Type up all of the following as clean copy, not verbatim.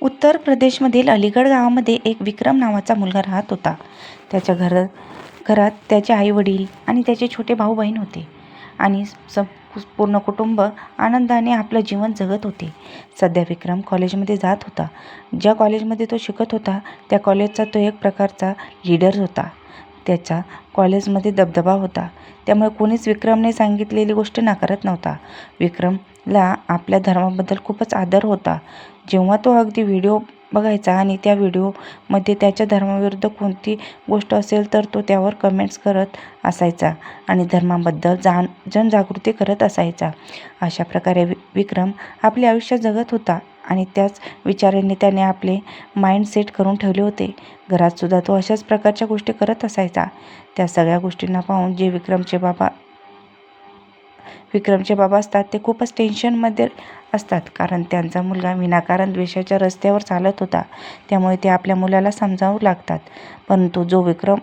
उत्तर प्रदेशमधील अलीगढ गावामध्ये एक विक्रम नावाचा मुलगा राहत होता. त्याच्या घरात त्याचे आई-वडील आणि त्याचे छोटे भाऊ-बहीण होते आणि पूर्ण कुटुंब आनंदाने आपलं जीवन जगत होते. सध्या विक्रम कॉलेजमध्ये जात होता. ज्या कॉलेजमध्ये तो शिकत होता त्या कॉलेजचा तो एक प्रकारचा लीडर होता. त्याचा कॉलेजमध्ये दबदबा होता, त्यामुळे कोणीच विक्रमने सांगितलेली गोष्ट नाकारत नव्हता. विक्रमला आपल्या धर्माबद्दल खूपच आदर होता. जेव्हा तो अगदी व्हिडिओ बघायचा आणि त्या व्हिडिओमध्ये त्याच्या धर्माविरुद्ध कोणती गोष्ट असेल तर तो त्यावर कमेंट्स करत असायचा आणि धर्माबद्दल जनजागृती करत असायचा. अशा प्रकारे विक्रम आपले आयुष्य जगत होता आणि त्याच विचारांनी त्याने आपले माइंड सेट करून ठेवले होते. घरात सुद्धा तो अशाच प्रकारच्या गोष्टी करत असायचा. त्या सगळ्या गोष्टींना पाहून जे विक्रमचे बाबा असतात ते खूपच टेन्शनमध्ये असतात, कारण त्यांचा मुलगा विनाकारण द्वेषाच्या रस्त्यावर चालत होता. त्यामुळे ते आपल्या मुलाला समजावू लागतात, परंतु जो विक्रम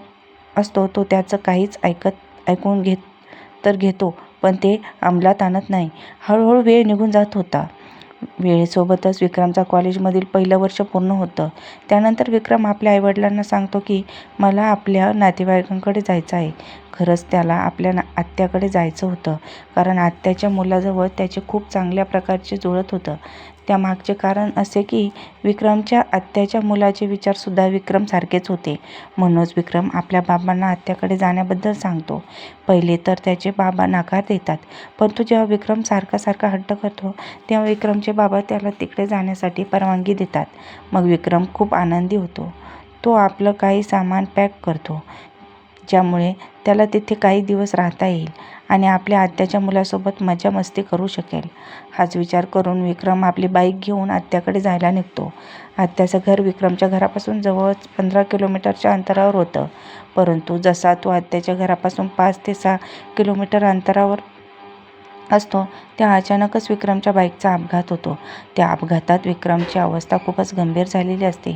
असतो तो त्याचं काहीच ऐकून घेतो, पण ते अंमलात आणत नाही. हळूहळू वेळ निघून जात होता. वेळेसोबतच विक्रमचा कॉलेजमधील पहिलं वर्ष पूर्ण होतं. त्यानंतर विक्रम आपल्या आईवडिलांना सांगतो की मला आपल्या नातेवाईकांकडे जायचं आहे. खरंच त्याला आपल्या आत्याकडे जायचं होतं, कारण आत्याच्या मुलाजवळ त्याचे खूप चांगल्या प्रकारचे जुळत होतं. त्यामागचे कारण असे की विक्रमच्या आत्याच्या मुलाचे विचारसुद्धा विक्रमसारखेच होते. म्हणूनच विक्रम आपल्या बाबांना आत्याकडे जाण्याबद्दल सांगतो. पहिले तर त्याचे बाबा नकार देतात, परंतु जेव्हा विक्रम सारखा हट्ट करतो तेव्हा विक्रमचे बाबा त्याला तिकडे जाण्यासाठी परवानगी देतात. मग विक्रम खूप आनंदी होतो. तो आपलं काही सामान पॅक करतो, ज्यामुळे त्याला तिथे काही दिवस राहता येईल आणि आपल्या आत्याच्या मुलासोबत मजा मस्ती करू शकेल. हाच विचार करून विक्रम आपली बाईक घेऊन आत्याकडे जायला निघतो. आत्याचं घर विक्रमच्या घरापासून जवळच 15 किलोमीटरच्या अंतरावर होतं, परंतु जसा तो आत्याच्या घरापासून 5 ते 6 किलोमीटर अंतरावर असतो त्या अचानकच विक्रमच्या बाईकचा अपघात होतो. त्या अपघातात विक्रमची अवस्था खूपच गंभीर झालेली असते.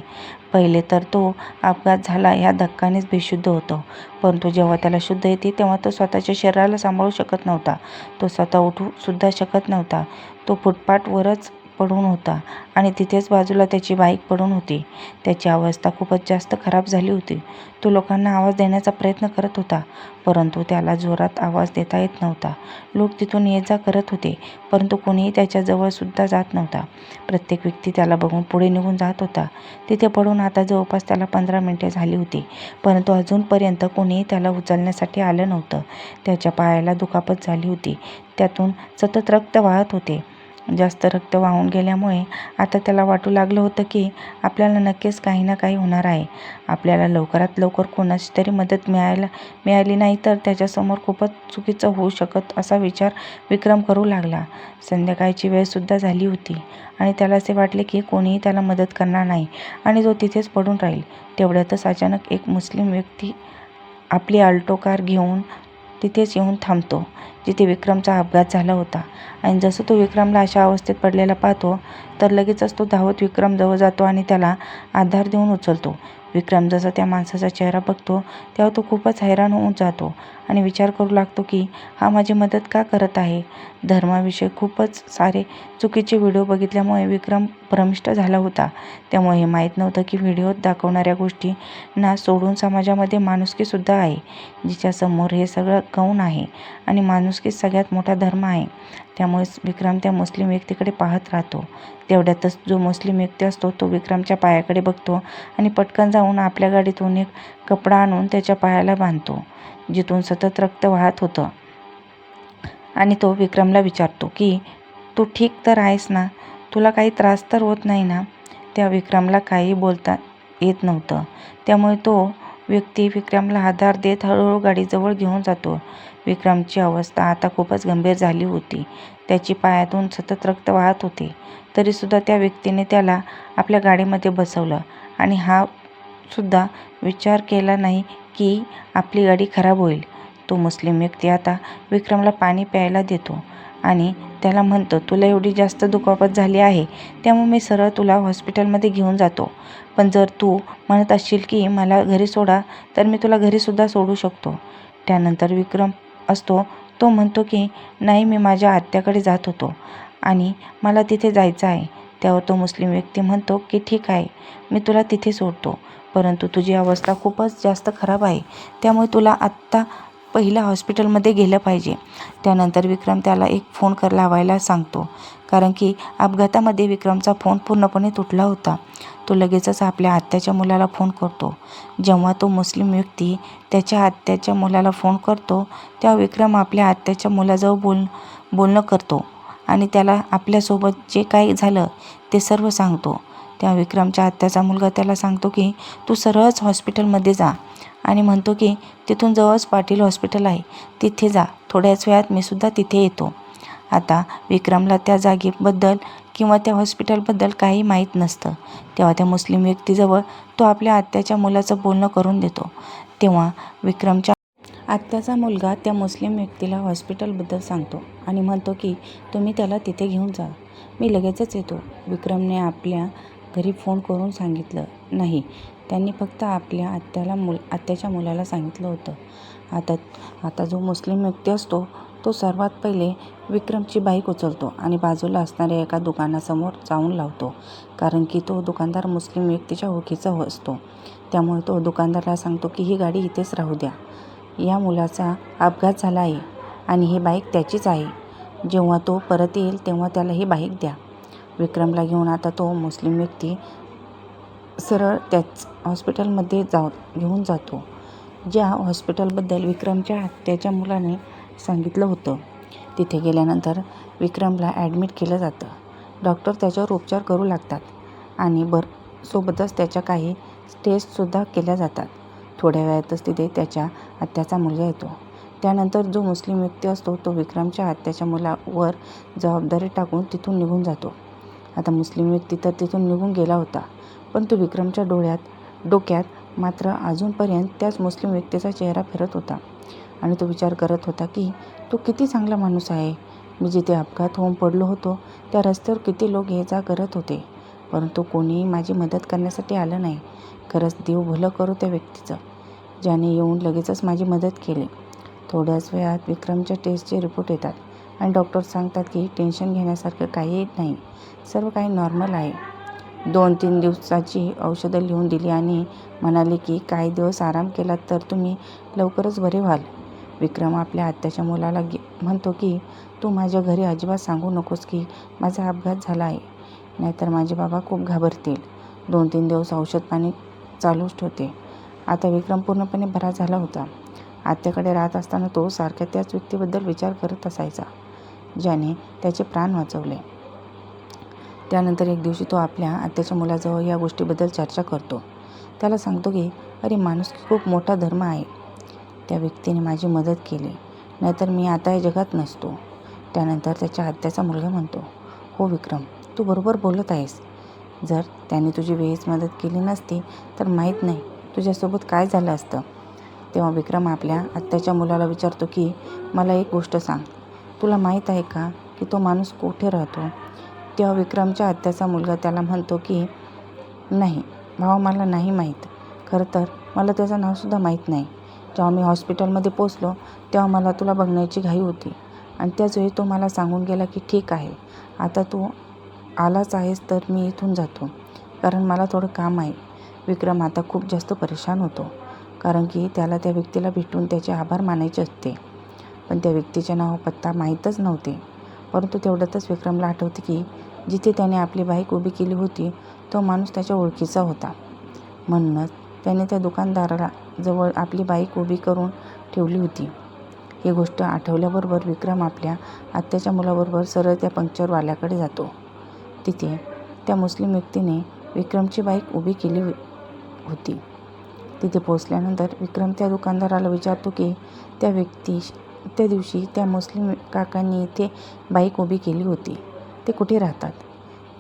पहिले तर तो अपघात झाला या धक्कानेच बेशुद्ध होतो, परंतु जेव्हा त्याला शुद्ध येते तेव्हा तो स्वतःच्या शरीराला सांभाळू शकत नव्हता. तो स्वतः उठू सुद्धा शकत नव्हता. तो फुटपाथवरच पडून होता आणि तिथेच बाजूला त्याची बाईक पडून होती. त्याची अवस्था खूपच जास्त खराब झाली होती. तो लोकांना आवाज देण्याचा प्रयत्न करत होता, परंतु त्याला जोरात आवाज देता येत नव्हता. लोक तिथून ये जा करत होते, परंतु कोणीही त्याच्याजवळ सुद्धा जात नव्हता. प्रत्येक व्यक्ती त्याला बघून पुढे निघून जात होता. तिथे पडून आता जवळपास त्याला 15 मिनिटे झाली होती, परंतु अजूनपर्यंत कोणीही त्याला उचलण्यासाठी आलं नव्हतं. त्याच्या पायाला दुखापत झाली होती, त्यातून सतत रक्त वाहत होते. जास्त रक्त वाहून गेल्यामुळे आता त्याला वाटू लागलं होतं की आपल्याला नक्कीच काही ना काही होणार आहे. आपल्याला लवकरात लवकर कोणाची तरी मदत मिळाली नाही तर त्याच्यासमोर खूपच चुकीचं होऊ शकत असा विचार विक्रम करू लागला. संध्याकाळची वेळसुद्धा झाली होती आणि त्याला असे वाटले की कोणीही त्याला मदत करणार नाही आणि तो तिथेच पडून राहील. तेवढ्यातच अचानक एक मुस्लिम व्यक्ती आपली आल्टो कार घेऊन तिथेच येऊन थांबतो जिथे विक्रमचा अपघात झाला होता. आणि जसं तो विक्रमला अशा अवस्थेत पडलेला पाहतो तर लगेचच तो धावत विक्रमजवळ जातो आणि त्याला आधार देऊन उचलतो. विक्रम जसा त्या माणसाचा चेहरा बघतो तेव्हा तो खूपच हैराण होऊन जातो आणि विचार करू लागतो की हा माझी मदत का करत आहे. धर्माविषयी खूपच सारे चुकीचे व्हिडिओ बघितल्यामुळे विक्रम भ्रमिष्ट झाला होता. त्यामुळे हे माहीत नव्हतं की व्हिडिओत दाखवणाऱ्या गोष्टींना सोडून समाजामध्ये माणुसकीसुद्धा आहे, जिच्यासमोर हे सगळं गौण आहे आणि माणुसकीच सगळ्यात मोठा धर्म आहे. त्यामुळे विक्रम त्या मुस्लिम व्यक्तीकडे पाहत राहतो. तेवढ्यातच जो मुस्लिम व्यक्ती असतो तो विक्रमच्या पायाकडे बघतो आणि पटकन जाऊन आपल्या गाडीतून एक कपडा आणून त्याच्या पायाला बांधतो, जिथून सतत रक्त वाहत होतं. आणि तो विक्रमला विचारतो की तू ठीक तर आहेस ना, तुला काही त्रास तर होत नाही ना. त्या विक्रमला काही बोलता येत नव्हतं, त्यामुळे तो व्यक्ती विक्रमला आधार देत हळूहळू गाडीजवळ घेऊन जातो. विक्रमची अवस्था आता खूपच गंभीर झाली होती. त्याची पायातून सतत रक्त वाहत होते. तरीसुद्धा त्या व्यक्तीने त्याला आपल्या गाडीमध्ये बसवलं आणि हा सुद्धा विचार केला नाही की आपली गाडी खराब होईल. तो मुस्लिम व्यक्ती आता विक्रमला पाणी प्यायला देतो आणि त्याला म्हणतो, तुला एवढी जास्त दुखापत झाली आहे त्यामुळे मी सरळ तुला हॉस्पिटलमध्ये घेऊन जातो, पण जर तू म्हणत असशील की मला घरी सोडा तर मी तुला घरीसुद्धा सोडू शकतो. त्यानंतर विक्रम असतो तो म्हणतो की नाही, मी माझ्या आत्याकडे जात होतो आणि मला तिथे जायचं आहे. त्यावर तो मुस्लिम व्यक्ती म्हणतो की ठीक आहे, मी तुला तिथे सोडतो, परंतु तुझी अवस्था खूपच जास्त खराब आहे, त्यामुळे तुला आत्ता पहिल्या हॉस्पिटलमध्ये गेलं पाहिजे. त्यानंतर विक्रम त्याला एक फोन लावायला सांगतो, कारण की अपघातामध्ये विक्रमचा फोन पूर्णपणे तुटला होता. तो लगेचच आपल्या आत्याच्या मुलाला फोन करतो. जेव्हा तो मुस्लिम व्यक्ती त्याच्या आत्याच्या मुलाला फोन करतो, तेव्हा विक्रम आपल्या आत्याच्या मुलाजवळ बोलणं करतो आणि त्याला आपल्यासोबत जे काही झालं ते सर्व सांगतो. तेव्हा विक्रमच्या आत्याचा मुलगा त्याला सांगतो की तू सरळच हॉस्पिटलमध्ये जा आणि म्हणतो की तिथून जवळच पाटील हॉस्पिटल आहे, तिथे जा, थोड्याच वेळात मी सुद्धा तिथे येतो. आता विक्रमला त्या जागेबद्दल किंवा त्या हॉस्पिटलबद्दल काही माहीत नसतं. तेव्हा त्या मुस्लिम व्यक्तीजवळ तो आपल्या आत्याच्या मुलाचं बोलणं करून देतो. तेव्हा विक्रमच्या आत्याचा मुलगा त्या मुस्लिम व्यक्तीला हॉस्पिटलबद्दल सांगतो आणि म्हणतो की तुम्ही त्याला तिथे घेऊन जा, मी लगेचच येतो. विक्रमने आपल्या घरी फोन करून सांगितलं नाही, त्यांनी फक्त आपल्या आत्याच्या मुलाला सांगितलं होतं. आता जो मुस्लिम व्यक्ती असतो तो सर्वात पहिले विक्रमची बाईक उचलतो आणि बाजूला असणाऱ्या एका दुकानासमोर जाऊन लावतो, कारण की तो दुकानदार मुस्लिम व्यक्तीच्या ओळखीचा असतो. त्यामुळे तो दुकानदाराला सांगतो की ही गाडी इथेच राहू द्या, या मुलाचा अपघात झाला आहे आणि ही बाईक त्याचीच आहे, जेव्हा तो परत येईल तेव्हा त्याला ही बाईक द्या. विक्रमला घेऊन आता तो मुस्लिम व्यक्ती सरळ त्याच हॉस्पिटलमध्ये घेऊन जातो, ज्या हॉस्पिटलबद्दल विक्रमच्या आत्याच्या मुलाने सांगितलं होतं. तिथे गेल्यानंतर विक्रमला ॲडमिट केलं जातं. डॉक्टर त्याच्यावर उपचार करू लागतात आणि सोबतच त्याच्या काही टेस्टसुद्धा केल्या जातात. थोड्या वेळातच तिथे त्याच्या आत्याचा मुलगा येतो. त्यानंतर जो मुस्लिम व्यक्ती असतो तो विक्रमच्या आत्याच्या मुलावर जबाबदारी टाकून तिथून निघून जातो. आता मुस्लिम व्यक्ती तर तिथून निघून गेला होता, पण तो विक्रमच्या डोक्यात मात्र अजूनपर्यंत त्याच मुस्लिम व्यक्तीचा चेहरा फिरत होता आणि तो विचार करत होता की तो किती चांगला माणूस आहे. मी जिथे अपघात होऊन पडलो होतो त्या रस्त्यावर किती लोक ये जा करत होते, परंतु कोणीही माझी मदत करण्यासाठी आलं नाही. खरंच देव भलं करो त्या व्यक्तीचं, ज्याने येऊन लगेचच माझी मदत केली. थोड्याच वेळात विक्रमच्या टेस्टचे रिपोर्ट येतात आणि डॉक्टर सांगतात की टेन्शन घेण्यासारखं काही नाही, सर्व काही नॉर्मल आहे. 2-3 दिवसाची औषधं लिहून दिली आणि म्हणाले की काही दिवस आराम केलात तर तुम्ही लवकरच बरे व्हाल. विक्रम आपल्या आत्याच्या मुलाला म्हणतो की तू माझ्या घरी अजिबात सांगू नकोस की माझा अपघात झाला आहे, नाहीतर माझे बाबा खूप घाबरतील. 2-3 दिवस औषध पाणी चालूच ठेवते. आता विक्रम पूर्णपणे बरा झाला होता. आत्याकडे राहत असताना तो सारखा त्याच व्यक्तीबद्दल विचार करत असायचा, ज्याने त्याचे प्राण वाचवले. त्यानंतर एक दिवशी तो आपल्या आत्याच्या मुलाजवळ या गोष्टीबद्दल चर्चा करतो. त्याला सांगतो की अरे, माणुसकी खूप मोठा धर्म आहे, त्या व्यक्तीने माझी मदत केली, नाहीतर मी आता या जगात नसतो. त्यानंतर त्याच्या आत्याचा मुलगा म्हणतो, हो विक्रम, तू बरोबर बोलत आहेस. जर त्याने तुझी वेळीच मदत केली नसती तर माहीत नाही तुझ्यासोबत काय झालं असतं. तेव्हा विक्रम आपल्या आत्याच्या मुलाला विचारतो की मला एक गोष्ट सांग, तुला माहीत आहे का की तो माणूस कुठे राहतो. तेव्हा विक्रमच्या आत्याचा मुलगा त्याला म्हणतो की नाही भावा, मला नाही माहीत. खरं तर मला त्याचं नावसुद्धा माहीत नाही. जेव्हा मी हॉस्पिटलमध्ये पोचलो तेव्हा मला तुला बघण्याची घाई होती आणि त्याचवेळी तो मला सांगून गेला की ठीक आहे, आता तू आलाच आहेस तर मी इथून जातो, कारण मला थोडं काम आहे. विक्रम आता खूप जास्त परेशान होतो, कारण की त्याला त्या व्यक्तीला भेटून त्याचे आभार मानायचे असते, पण त्या व्यक्तीचे नाव पत्ता माहीतच नव्हते. परंतु तेवढ्यातच विक्रमला आठवते की जिथे त्याने आपली बाईक उभी केली होती तो माणूस त्याच्या ओळखीचा होता. म्हणूनच त्याने त्या दुकानदाराला जवळ आपली बाईक उभी करून ठेवली होती. ही गोष्ट आठवल्याबरोबर विक्रम आपल्या आत्याच्या मुलाबरोबर सरळ त्या पंक्चरवाल्याकडे जातो. तिथे त्या मुस्लिम व्यक्तीने विक्रमची बाईक उभी केली होती. तिथे पोचल्यानंतर विक्रम त्या दुकानदाराला विचारतो की त्या दिवशी त्या मुस्लिम काकांनी इथे बाईक उभी केली होती ते कुठे राहतात,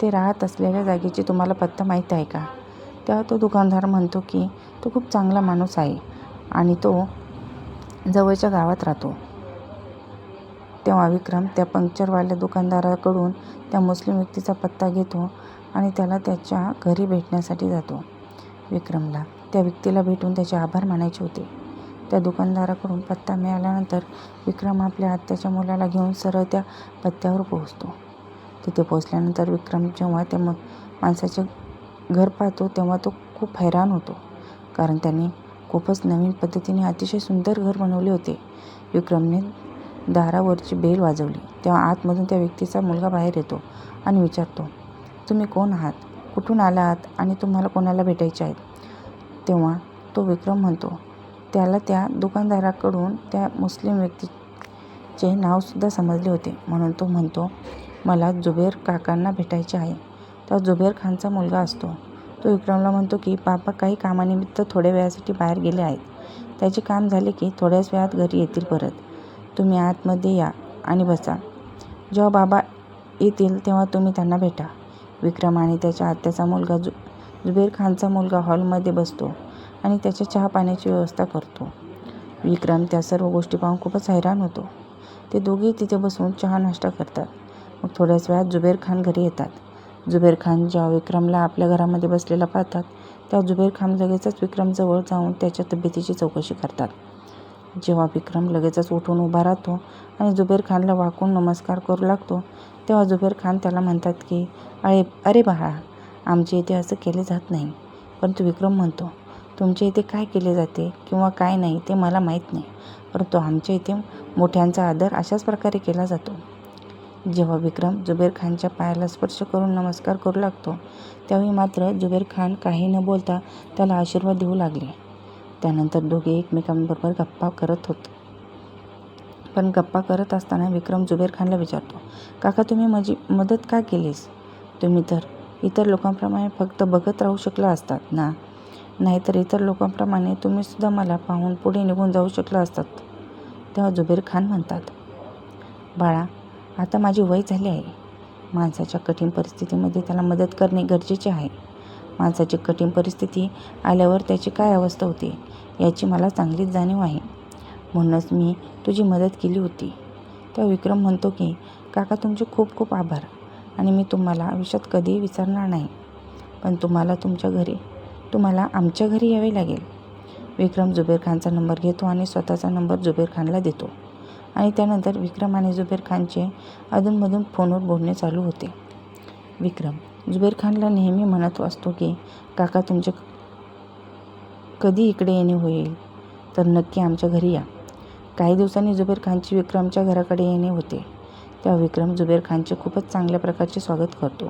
ते राहत असलेल्या जागेची तुम्हाला पत्ता माहीत आहे का. तेव्हा तो दुकानदार म्हणतो की तो खूप चांगला माणूस आहे आणि तो जवळच्या गावात राहतो. तेव्हा विक्रम त्या पंक्चरवाल्या दुकानदाराकडून त्या मुस्लिम व्यक्तीचा पत्ता घेतो आणि त्याला त्याच्या घरी भेटण्यासाठी जातो. विक्रमला त्या व्यक्तीला भेटून त्याचे आभार मानायचे होते. त्या दुकानदाराकडून पत्ता मिळाल्यानंतर विक्रम आपल्या आत्याच्या मुलाला घेऊन सरळ त्या पत्त्यावर पोहोचतो. तिथे पोचल्यानंतर विक्रम जेव्हा त्या माणसाचे घर पाहतो तेव्हा तो खूप हैराण होतो, कारण त्याने खूपच नवीन पद्धतीने अतिशय सुंदर घर बनवले होते. विक्रमने दारावरची बेल वाजवली तेव्हा आतमधून त्या व्यक्तीचा मुलगा बाहेर येतो आणि विचारतो, तुम्ही कोण आहात, कुठून आला आहात आणि तुम्हाला कोणाला भेटायचे आहे? तेव्हा तो विक्रम म्हणतो, त्याला त्या दुकानदाराकडून त्या मुस्लिम व्यक्तीचे नावसुद्धा समजले होते, म्हणून तो म्हणतो, मला जुबेर काकांना भेटायचे आहे. तेव्हा जुबेर खानचा मुलगा असतो. तो विक्रमला म्हणतो की बाबा काही कामानिमित्त थोड्या वेळासाठी बाहेर गेले आहेत. त्याचे काम झाले की थोड्याच वेळात घरी येतील परत. तुम्ही आतमध्ये या आणि बसा. जेव्हा बाबा येतील तेव्हा तुम्ही त्यांना भेटा. विक्रम आणि त्याच्या आत्याचा मुलगा जुबेर खानचा मुलगा हॉलमध्ये बसतो आणि त्याच्या चहा पाण्याची व्यवस्था करतो. विक्रम त्या सर्व गोष्टी पाहून खूपच हैराण होतो. ते दोघेही तिथे बसून चहा नाश्ता करतात. मग थोड्याच वेळात जुबेर खान घरी येतात. जुबेर खान जेव्हा विक्रमला आपल्या घरामध्ये बसलेला पाहतात तेव्हा जुबेर खान लगेचच विक्रमजवळ जाऊन त्याच्या तब्येतीची चौकशी करतात. जेव्हा विक्रम लगेचच उठून उभा राहतो आणि जुबेर खानला वाकून नमस्कार करू लागतो तेव्हा जुबेर खान त्याला म्हणतात की अरे बाळा, आमच्या इथे असं केले जात नाही. परंतु विक्रम म्हणतो, तुमच्या इथे काय केले जाते किंवा काय नाही ते मला माहीत नाही, परंतु आमच्या इथे मोठ्यांचा आदर अशाच प्रकारे केला जातो. जेव्हा विक्रम जुबेर खानच्या पायाला स्पर्श करून नमस्कार करू लागतो त्यावेळी मात्र जुबेर खान काही न बोलता त्याला आशीर्वाद देऊ लागले. त्यानंतर दोघे एकमेकांबरोबर गप्पा करत होते. पण गप्पा करत असताना विक्रम जुबेर खानला विचारतो, काका तुम्ही माझी मदत का केलीस? तुम्ही तर इतर लोकांप्रमाणे फक्त बघत राहू शकला असतात ना, नाहीतर इतर लोकांप्रमाणे तुम्हीसुद्धा मला पाहून पुढे निघून जाऊ शकला असतात. तेव्हा जुबेर खान म्हणतात, बाळा, आता माझी वय झाली आहे. माणसाच्या कठीण परिस्थितीमध्ये त्याला मदत करणे गरजेचे आहे. माणसाची कठीण परिस्थिती आल्यावर त्याची काय अवस्था होते याची मला चांगलीच जाणीव आहे, म्हणूनच मी तुझी मदत केली होती. तेव्हा विक्रम म्हणतो की काका तुमचे खूप खूप आभार आणि मी तुम्हाला आयुष्यात कधीही विसरणार नाही, पण तुम्हाला आमच्या घरी यावे लागेल. विक्रम जुबेर खानचा नंबर घेतो आणि स्वतःचा नंबर जुबेर खानला देतो आणि त्यानंतर विक्रम आणि जुबेर खानचे अधूनमधून फोनवर बोलणे चालू होते. विक्रम जुबेर खानला नेहमी म्हणत असतो की काका तुमचे कधी इकडे येणे होईल तर नक्की आमच्या घरी या. काही दिवसांनी जुबेर खानची विक्रमच्या घराकडे येणे होते. तेव्हा विक्रम जुबेर खानचे खूपच चांगल्या प्रकारचे स्वागत करतो.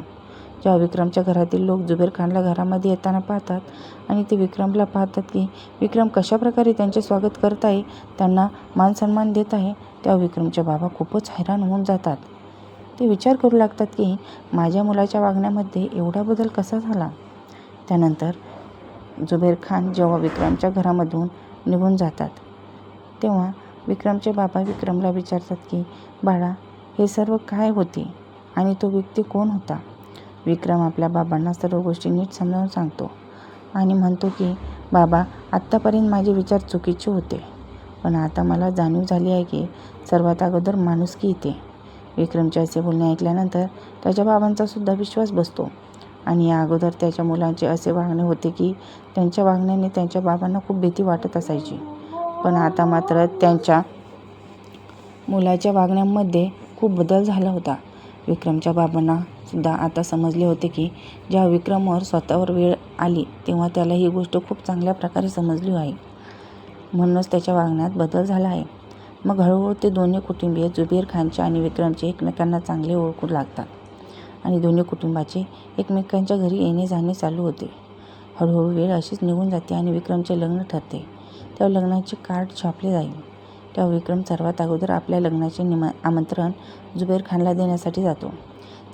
जेव्हा विक्रमच्या घरातील लोक जुबेर खानला घरामध्ये येताना पाहतात आणि ते विक्रमला पाहतात की विक्रम कशाप्रकारे त्यांचे स्वागत करत आहे, त्यांना मान सन्मान देत आहे, तेव्हा विक्रमचे बाबा खूपच हैराण होऊन जातात. ते विचार करू लागतात की माझ्या मुलाच्या वागण्यामध्ये एवढा बदल कसा झाला. त्यानंतर जुबेर खान जेव्हा विक्रमच्या घरामधून निघून जातात तेव्हा विक्रमचे बाबा विक्रमला विचारतात की बाळा, हे सर्व काय होते आणि तो व्यक्ती कोण होता? विक्रम आपल्या बाबांना सर्व गोष्टी नीट समजावून सांगतो आणि म्हणतो की बाबा, आत्तापर्यंत माझे विचार चुकीचे होते, पण आता मला जाणीव झाली आहे की सर्वात अगोदर माणुसकी येते. विक्रमचे असे बोलणे ऐकल्यानंतर त्याच्या बाबांचा सुद्धा विश्वास बसतो आणि या अगोदर त्याच्या मुलांचे असे वागणे होते की त्यांच्या वागण्याने त्यांच्या बाबांना खूप भीती वाटत असायची, पण आता मात्र त्यांच्या मुलाच्या वागण्यामध्ये खूप बदल झाला होता. विक्रमच्या बाबांना सुद्धा आता समजले होते की जेव्हा विक्रमवर स्वतःवर वेळ आली तेव्हा त्याला ही गोष्ट खूप चांगल्या प्रकारे समजली आहे, म्हणूनच त्याच्या वागण्यात बदल झाला आहे. मग हळूहळू ते दोन्ही कुटुंबीय जुबेर खानचे आणि विक्रमचे एकमेकांना चांगले ओळखू लागतात आणि दोन्ही कुटुंबाचे एकमेकांच्या घरी येणे जाणे चालू होते. हळूहळू वेळ अशीच निघून जाते आणि विक्रमचे लग्न ठरते. तेव्हा लग्नाचे कार्ड छापले जाईल. तेव्हा विक्रम सर्वात अगोदर आपल्या लग्नाचे आमंत्रण जुबेर खानला देण्यासाठी जातो.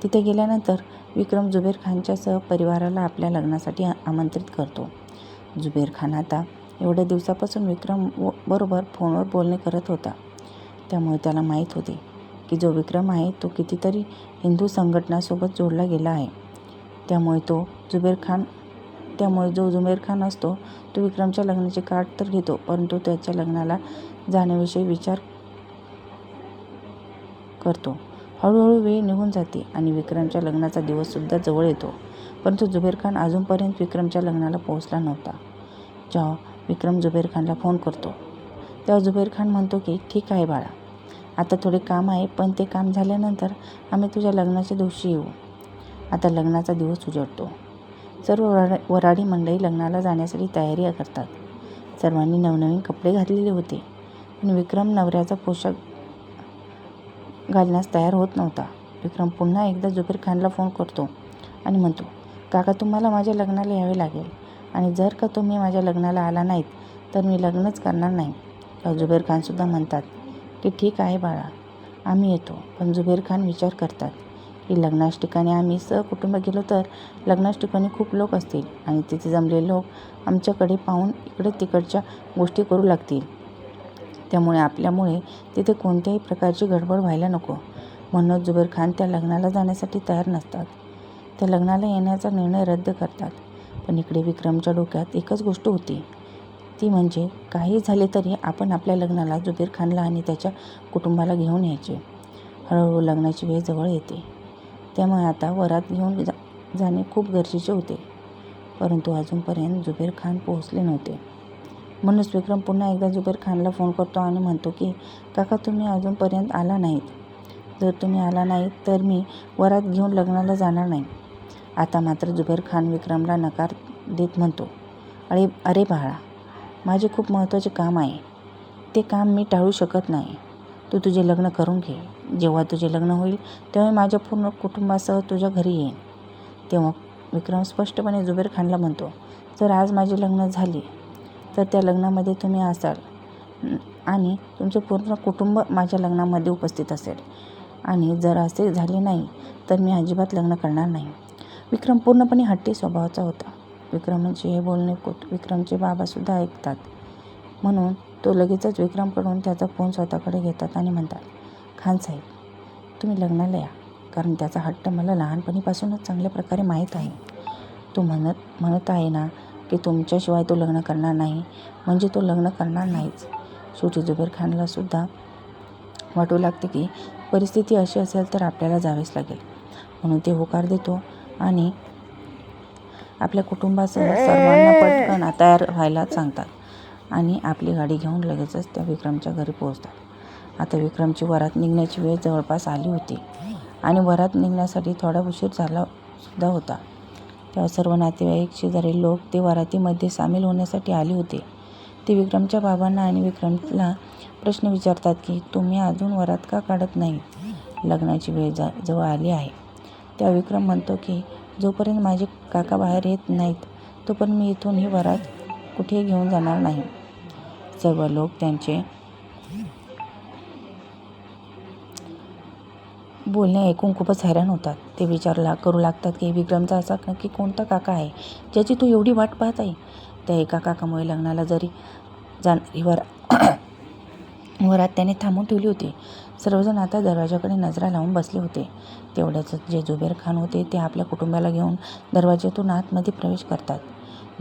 तिथे गेल्यानंतर विक्रम जुबेर खानच्या सहपरिवाराला आपल्या लग्नासाठी आमंत्रित करतो. जुबेर खान आता एवढ्या दिवसापासून विक्रम बरोबर फोनवर बोलणे करत होता, त्यामुळे त्याला माहीत होते की जो विक्रम आहे तो कितीतरी हिंदू संघटनासोबत जोडला गेला आहे. त्यामुळे जो जुबेर खान असतो तो विक्रमच्या लग्नाचे कार्ड तर घेतो, परंतु त्याच्या लग्नाला जाण्याविषयी विचार करतो. हळूहळू वेळ निघून जाते आणि विक्रमच्या लग्नाचा दिवससुद्धा जवळ येतो, परंतु जुबेर खान अजूनपर्यंत विक्रमच्या लग्नाला पोहोचला नव्हता. जेव्हा विक्रम जुबेर खानला फोन करतो तेव्हा जुबेर खान म्हणतो की ठीक आहे बाळा, आता थोडे काम आहे, पण ते काम झाल्यानंतर आम्ही तुझ्या लग्नाच्या दिवशी येऊ. आता लग्नाचा दिवस उजळतो. सर्व वऱ्हाडी मंडळी लग्नाला जाण्यासाठी तयारी करतात. सर्वांनी नवनवीन कपडे घातलेले होते, पण विक्रम नवऱ्याचा पोशाख घालण्यास तयार होत नव्हता. विक्रम पुन्हा एकदा जुबेर खानला फोन करतो आणि म्हणतो, काका तुम्हाला माझ्या लग्नाला यावे लागेल, आणि जर का तुम्ही माझ्या लग्नाला आला नाहीत तर मी लग्नच करणार नाही. तेव्हा जुबेर खानसुद्धा म्हणतात की ठीक आहे बाळा, आम्ही येतो. पण जुबेर खान विचार करतात की लग्नाच्या ठिकाणी आम्ही सहकुटुंब गेलो तर लग्नाच्या ठिकाणी खूप लोक असतील आणि तिथे जमलेले लोक आमच्याकडे पाहून इकडे तिकडच्या गोष्टी करू लागतील. त्यामुळे आपल्यामुळे तिथे कोणत्याही प्रकारची गडबड व्हायला नको. म्हणूनच जुबेर खान त्या लग्नाला जाण्यासाठी तयार नसतात. त्या लग्नाला येण्याचा निर्णय रद्द करतात. पण इकडे विक्रमच्या डोक्यात एकच गोष्ट होती, ती म्हणजे काही झाले तरी आपण आपल्या लग्नाला जुबेर खानला आणि त्याच्या कुटुंबाला घेऊन यायचे. हळूहळू लग्नाची वेळ जवळ येते, त्यामुळे आता वरात घेऊन जाणे खूप गरजेचे होते. परंतु अजूनपर्यंत जुबेर खान पोहोचले नव्हते. म्हणूनच विक्रम पुन्हा एकदा जुबेर खानला फोन करतो आणि म्हणतो की काका तुम्ही अजूनपर्यंत आला नाहीत. जर तुम्ही आला नाहीत तर मी वरात घेऊन लग्नाला जाणार नाही. आता मात्र जुबेर खान विक्रमला नकार देत म्हणतो, अरे बाळा, माझे खूप महत्त्वाचे काम आहे. ते काम मी टाळू शकत नाही. तू तुझे लग्न करून घे. जेव्हा तुझे लग्न होईल तेव्हा माझ्या पूर्ण कुटुंबासह तुझ्या घरी येईन. तेव्हा विक्रम स्पष्टपणे जुबेर खानला म्हणतो, जर आज माझे लग्न झाले तर त्या लग्नामध्ये तुम्ही असाल आणि तुमचे पूर्ण कुटुंब माझ्या लग्नामध्ये उपस्थित असेल, आणि जर असे झाले नाही तर मी अजिबात लग्न करणार नाही. विक्रम पूर्णपणे हट्टी स्वभावाचा होता. विक्रमचे हे बोलणे विक्रमचे बाबासुद्धा ऐकतात. म्हणून तो लगेचच विक्रमकडून त्याचा फोन स्वतःकडे घेतात आणि म्हणतात, खान साहेब तुम्ही लग्नाला या, कारण त्याचा हट्ट मला लहानपणीपासूनच चांगल्या प्रकारे माहीत आहे. तो म्हणत आहे ना की तुमच्याशिवाय तो लग्न करणार नाही, म्हणजे तो लग्न करणार नाहीच. शेवटी जुबेर खानला सुद्धा वाटू लागते की परिस्थिती अशी असेल तर आपल्याला जावेच लागेल. म्हणून ते होकार देतो आणि आपल्या कुटुंबासह सर्वांना पटकन तयार व्हायला सांगतात आणि आपली गाडी घेऊन लगेचच त्या विक्रमच्या घरी पोहोचतात. आता विक्रमची वरात निघण्याची वेळ जवळपास आली होती आणि वरात निघण्यासाठी थोडा उशीर झाला सुद्धा होता. तेव्हा सर्व नातेवाईक, शेजारी लोक ते वरातीमध्ये सामील होण्यासाठी आले होते. ते विक्रमच्या बाबांना आणि विक्रमला प्रश्न विचारतात की तुम्ही अजून वरात का काढत नाही? लग्नाची वेळ जवळ आली आहे. तेव्हा विक्रम म्हणतो की जोपर्यंत माझे काका बाहेर येत नाहीत तोपर्यंत मी इथून ही वरात कुठेही घेऊन जाणार नाही. सर्व लोक त्यांचे बोलणे ऐकून खूपच हैराण होतात. ते करू लागतात की विक्रमचा असा नक्की कोणता काका आहे ज्याची तू एवढी वाट पाहत आहे. त्या एका काकामुळे लग्नाला जरी जाणारी वरात त्याने थांबवून ठेवली होती. सर्वजण आता दरवाजाकडे नजरा लावून बसले होते. तेवढ्याच जे जुबेर खान होते ते आपल्या कुटुंबाला घेऊन दरवाज्यातून आतमध्ये प्रवेश करतात.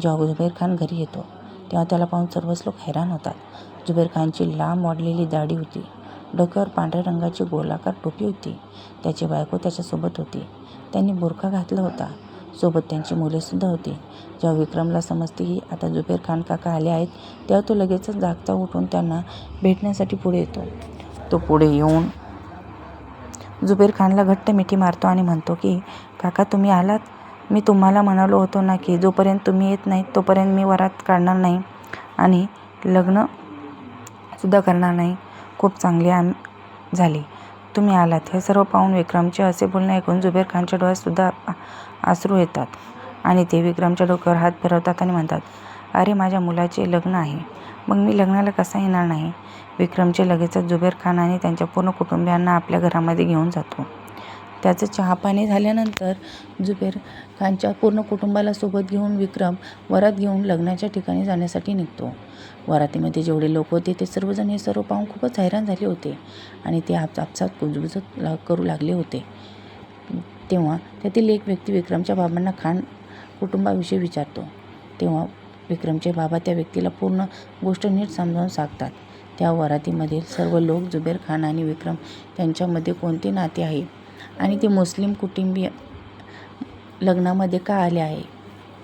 जेव्हा जुबेर खान घरी येतो तेव्हा त्याला पाहून सर्वच लोक हैराण होतात. जुबेर खानची लांब वाढलेली दाढी होती, डोक्यावर पांढऱ्या रंगाची गोलाकार टोपी होती. त्याची बायको त्याच्यासोबत होती. त्यांनी बुरखा घातला होता. सोबत त्यांची मुलेसुद्धा होती. जेव्हा विक्रमला समजते की आता जुबेर खान काका आले आहेत तेव्हा तो लगेचच जागता उठून त्यांना भेटण्यासाठी पुढे येतो. तो पुढे येऊन जुबेर खानला घट्ट मिठी मारतो आणि म्हणतो की काका तुम्ही आलात. मी तुम्हाला म्हणालो होतो ना की जोपर्यंत तुम्ही येत नाहीत तोपर्यंत मी वरात काढणार नाही आणि लग्न सुद्धा करणार नाही. खूप चांगली झाली तुम्ही आलात. हे सर्व पाहून विक्रमचे असे बोलणे ऐकून जुबेर खानच्या डोळ्यात सुद्धा अश्रू येतात आणि ते विक्रमच्या डोक्यावर हात फिरवतात आणि म्हणतात, अरे माझ्या मुलाचे लग्न आहे, मग मी लग्नाला कसा येणार नाही. विक्रमचे लगेचच जुबेर खान आणि त्यांच्या पूर्ण कुटुंबियांना आपल्या घरामध्ये घेऊन जातो. त्याचं चहापाणी झाल्यानंतर जुबेर खानच्या पूर्ण कुटुंबाला सोबत घेऊन विक्रम वरात घेऊन लग्नाच्या ठिकाणी जाण्यासाठी निघतो. वरातीमध्ये जेवढे लोक होते ते सर्वजण हे सर्व पाहून खूपच हैराण झाले होते आणि ते आपसात कुजबुजत करू लागले होते. तेव्हा त्यातील एक व्यक्ती विक्रमच्या बाबांना खान कुटुंबाविषयी विचारतो. तेव्हा विक्रमचे बाबा त्या व्यक्तीला पूर्ण गोष्ट नीट समजावून सांगतात. त्या वरातीमधील सर्व लोक जुबेर खान आणि विक्रम त्यांच्यामध्ये कोणते नाते आहे आणि ते मुस्लिम कुटुंबीय लग्नामध्ये का आले आहे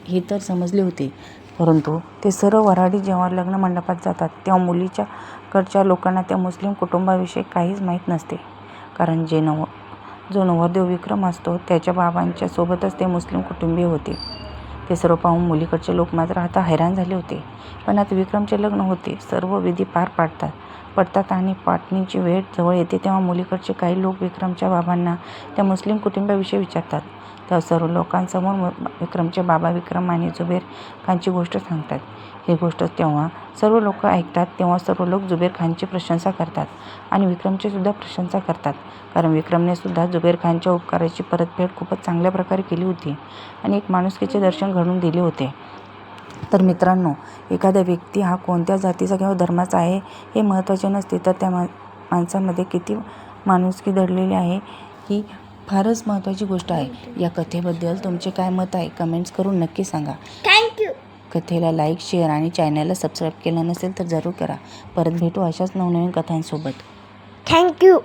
हे तर समजले होते, परंतु ते सर्व वऱ्हाडी जेव्हा लग्न मंडपात जातात तेव्हा मुलीच्या कडच्या लोकांना त्या मुस्लिम कुटुंबाविषयी काहीच माहीत नसते. कारण जो नवरदेव विक्रम असतो त्याच्या बाबांच्या सोबतच ते मुस्लिम कुटुंबीय होते. ते सर्व पाहून मुलीकडचे लोक मात्र आता हैराण झाले होते. पण आता विक्रमचे लग्न होते. सर्व विधी पार पडतात आणि पाटणीची वेळ जवळ येते तेव्हा मुलीकडचे काही लोक विक्रमच्या बाबांना त्या मुस्लिम कुटुंबाविषयी विचारतात. त्या सर्व लोकांसमोर विक्रमचे बाबा विक्रम आणि जुबेर खानची गोष्ट सांगतात. ही गोष्ट तेव्हा सर्व लोक ऐकतात तेव्हा सर्व लोक जुबेर खानची प्रशंसा करतात आणि विक्रमची सुद्धा प्रशंसा करतात. कारण विक्रमने सुद्धा जुबेर खानच्या उपकाराची परतफेड खूपच चांगल्या प्रकारे केली होती आणि एक माणुसकीचे दर्शन घडवून दिले होते. तर मित्रांनो, एखादा व्यक्ती हा कोणत्या जातीचा किंवा धर्माचा आहे हे महत्त्वाचे नसते, तर त्या माणसामध्ये किती माणुसकी दडलेली आहे ही फारच महत्त्वाची गोष्ट आहे. या कथेबद्दल तुमचे काय मत आहे कमेंट्स करून नक्की सांगा. थँक्यू. कथेला लाईक, शेअर आणि चॅनलला सबस्क्राईब केलं नसेल तर जरूर करा. परत भेटू अशाच नवनवीन कथांसोबत. थँक्यू.